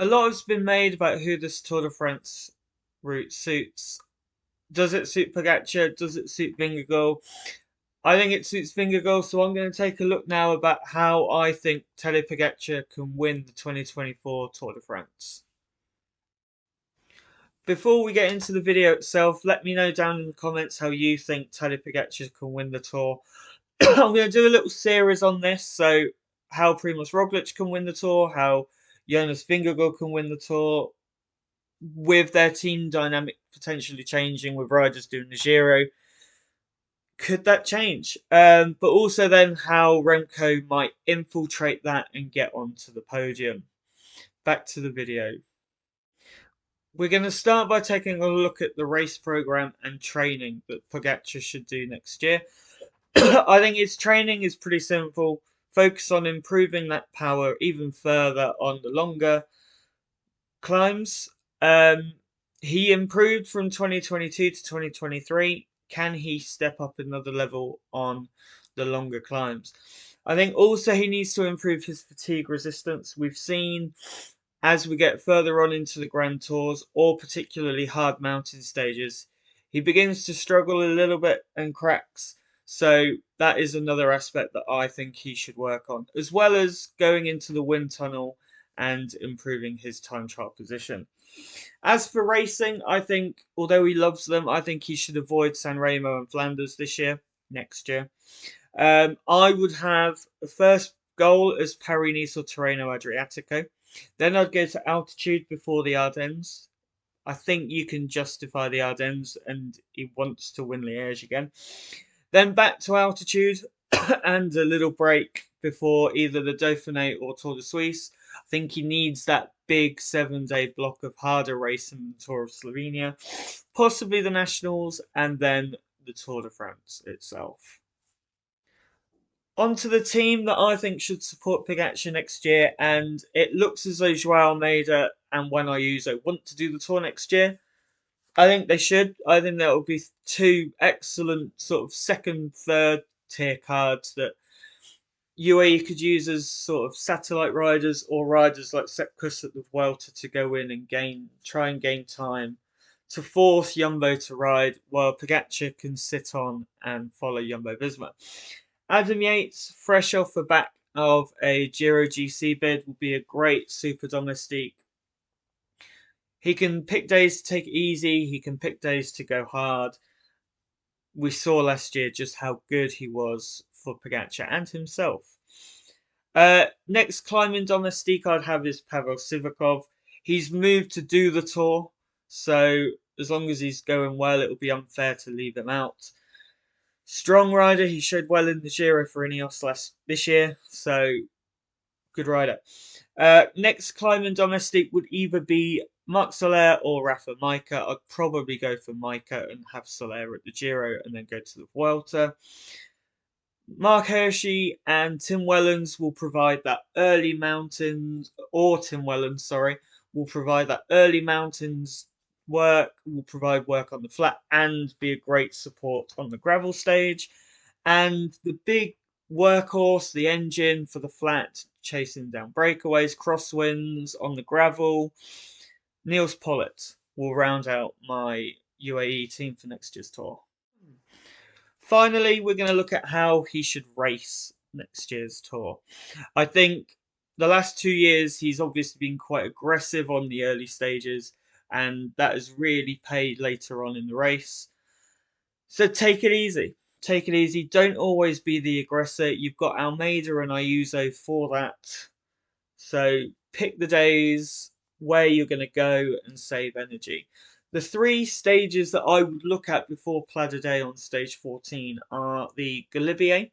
A lot has been made about who this Tour de France route suits. Does it suit Pogačar? Does it suit Vingegaard? I think it suits Vingegaard, so I'm going to take a look now about how I think Tadej Pogačar can win the 2024 Tour de France. Before we get into the video itself, let me know down in the comments how you think Tadej Pogačar can win the Tour. I'm going to do a little series on this, so how Primož Roglič can win the Tour, how Jonas Vingegaard can win the Tour, with their team dynamic potentially changing, with riders doing the Giro. Could that change? But also then how Remco might infiltrate that and get onto the podium. Back to the video. We're going to start by taking a look at the race program and training that Pogačar should do next year. I think his training is pretty simple. Focus on improving that power even further on the longer climbs. He improved from 2022 to 2023. Can he step up another level on the longer climbs? I think also he needs to improve his fatigue resistance. We've seen as we get further on into the Grand Tours, or particularly hard mountain stages, he begins to struggle a little bit and cracks. So that is another aspect that I think he should work on, as well as going into the wind tunnel and improving his time trial position. As for racing, I think, although he loves them, I think he should avoid San Remo and Flanders next year. I would have a first goal as Paris-Nice or Tirreno-Adriatico. Then I'd go to altitude before the Ardennes. I think you can justify the Ardennes, and he wants to win Liège again. Then back to altitude and a little break before either the Dauphiné or Tour de Suisse. I think he needs that big 7-day block of harder racing in the Tour of Slovenia, possibly the Nationals, and then the Tour de France itself. Onto the team that I think should support Pogačar next year, and it looks as though Joao Almeida and When Ayuso want to do the Tour next year. I think they should. I think that will be two excellent sort of second, third tier cards that UAE could use as sort of satellite riders, or riders like Sepp Kuss at the Vuelta to go in and try and gain time to force Jumbo to ride, while Pogačar can sit on and follow Jumbo-Visma. Adam Yates, fresh off the back of a Giro GC bid, will be a great super domestique. He can pick days to take it easy. He can pick days to go hard. We saw last year just how good he was for Pogačar and himself. Next climbing domestique I'd have is Pavel Sivakov. He's moved to do the Tour, so as long as he's going well, it will be unfair to leave him out. Strong rider, he showed well in the Giro for Ineos this year, so good rider. Next climbing domestic would either be Marc Soler or Rafa Majka. I'd probably go for Majka and have Soler at the Giro and then go to the Vuelta. Mark Hirschi and Tim Wellens will provide that early mountains, or Tim Wellens, sorry, will provide that early mountains work, will provide work on the flat and be a great support on the gravel stage. And the big workhorse, the engine for the flat, chasing down breakaways, crosswinds on the gravel, Niels Pollitt will round out my UAE team for next year's Tour. Finally, we're going to look at how he should race next year's Tour. I think the last 2 years he's obviously been quite aggressive on the early stages, and that has really paid later on in the race. So take it easy. Take it easy. Don't always be the aggressor. You've got Almeida and Ayuso for that. So pick the days where you're going to go and save energy. The 3 stages that I would look at before Pla d'A on stage 14 are the Galibier.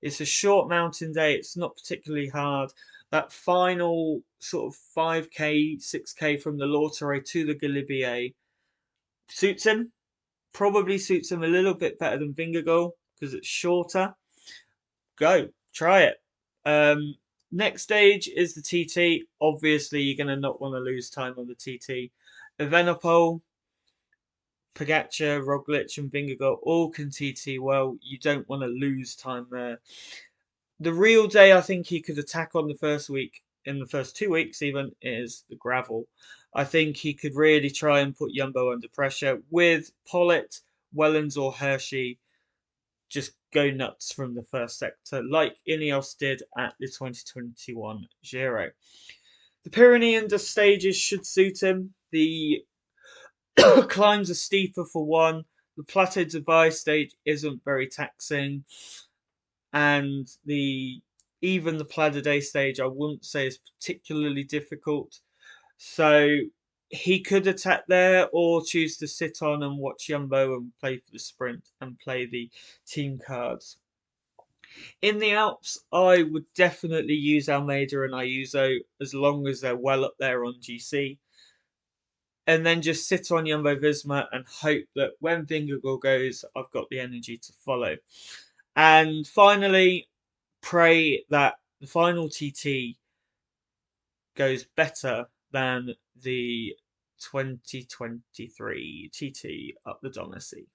It's a short mountain day. It's not particularly hard. That final sort of 5k, 6k from the Lautere to the Galibier suits him. Probably suits him a little bit better than Vingegaard because it's shorter. Go, try it. Next stage is the TT. Obviously, you're going to not want to lose time on the TT. Evenepoel, Pogačar, Roglič and Vingegaard all can TT well. You don't want to lose time there. The real day I think he could attack on the first week in the first 2 weeks even is the gravel. I think he could really try and put Jumbo under pressure with Pollitt, Wellens or Hershey just go nuts from the first sector like Ineos did at the 2021 Giro. The Pyrenean stages should suit him. The climbs are steeper for one. The Plateau de Vai stage isn't very taxing, and even the Pla d'Day stage I wouldn't say is particularly difficult. So he could attack there or choose to sit on and watch Jumbo and play for the sprint and play the team cards. In the Alps, I would definitely use Almeida and Ayuso as long as they're well up there on GC. And then just sit on Jumbo Visma and hope that when Vingegaard goes, I've got the energy to follow. And finally, pray that the final TT goes better than the 2023 TT up the Donnessy.